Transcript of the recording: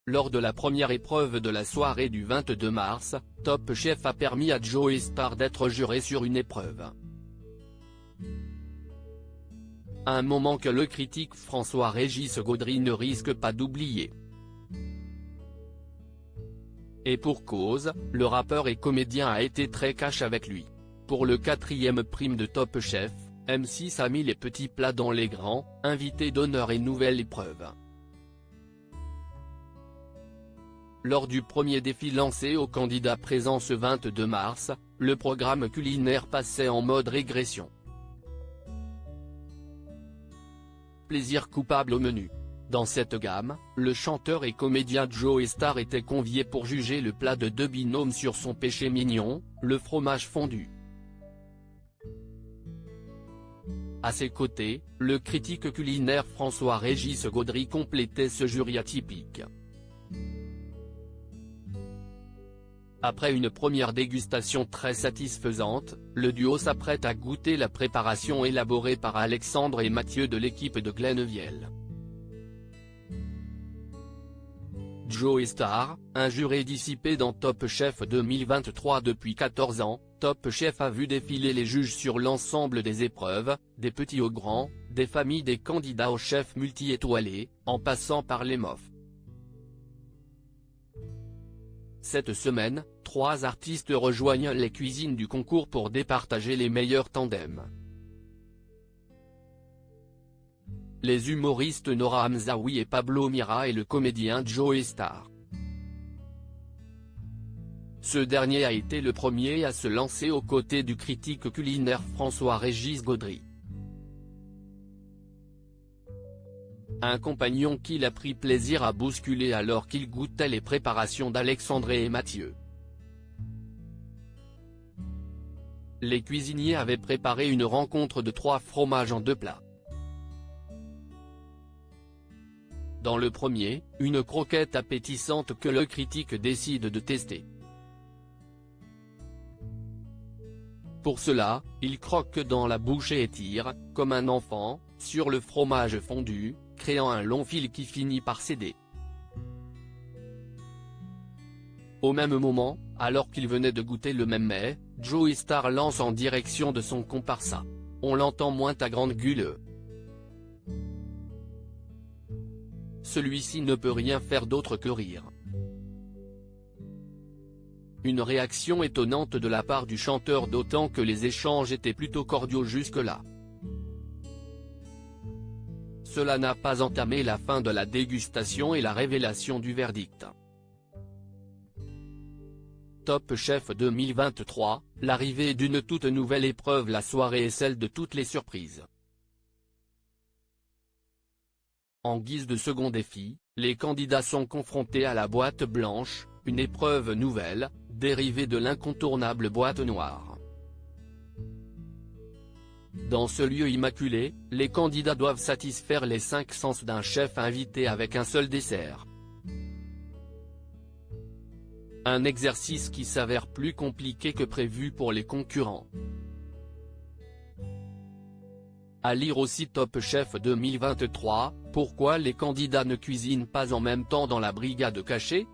Lors de la première épreuve de la soirée du 22 mars, Top Chef a permis à Joey Starr d'être juré sur une épreuve. Un moment que le critique François-Régis Gaudry ne risque pas d'oublier. Et pour cause, le rappeur et comédien a été très cash avec lui. Pour le 4e prime de Top Chef, M6 a mis les petits plats dans les grands, invités d'honneur et nouvelle épreuve. Lors du premier défi lancé aux candidats présents ce 22 mars, le programme culinaire passait en mode régression. Plaisir coupable au menu. Dans cette gamme, le chanteur et comédien Joey Starr était convié pour juger le plat de 2 binômes sur son péché mignon, le fromage fondu. À ses côtés, le critique culinaire François-Régis Gaudry complétait ce jury atypique. Après une première dégustation très satisfaisante, le duo s'apprête à goûter la préparation élaborée par Alexandre et Mathieu de l'équipe de Glennevielle. Joey Starr, un juré dissipé dans Top Chef 2023 depuis 14 ans, Top Chef a vu défiler les juges sur l'ensemble des épreuves, des petits aux grands, des familles des candidats aux chefs multi-étoilés, en passant par les MOF. Cette semaine, 3 artistes rejoignent les cuisines du concours pour départager les meilleurs tandems. Les humoristes Nora Hamzaoui et Pablo Mira et le comédien Joey Starr. Ce dernier a été le premier à se lancer aux côtés du critique culinaire François-Régis Gaudry. Un compagnon qu'il a pris plaisir à bousculer alors qu'il goûtait les préparations d'Alexandre et Mathieu. Les cuisiniers avaient préparé une rencontre de 3 fromages en 2 plats. Dans le premier, une croquette appétissante que le critique décide de tester. Pour cela, il croque dans la bouche et étire, comme un enfant, sur le fromage fondu, créant un long fil qui finit par céder. Au même moment, alors qu'il venait de goûter le même mets, Joey Starr lance en direction de son comparsa. On l'entend moins à grande gueule. Celui-ci ne peut rien faire d'autre que rire. Une réaction étonnante de la part du chanteur d'autant que les échanges étaient plutôt cordiaux jusque-là. Cela n'a pas entamé la fin de la dégustation et la révélation du verdict. Top Chef 2023, l'arrivée d'une toute nouvelle épreuve. La soirée est celle de toutes les surprises. En guise de second défi, les candidats sont confrontés à la boîte blanche, une épreuve nouvelle, dérivée de l'incontournable boîte noire. Dans ce lieu immaculé, les candidats doivent satisfaire les 5 sens d'un chef invité avec un seul dessert. Un exercice qui s'avère plus compliqué que prévu pour les concurrents. À lire aussi Top Chef 2023, pourquoi les candidats ne cuisinent pas en même temps dans la brigade cachée ?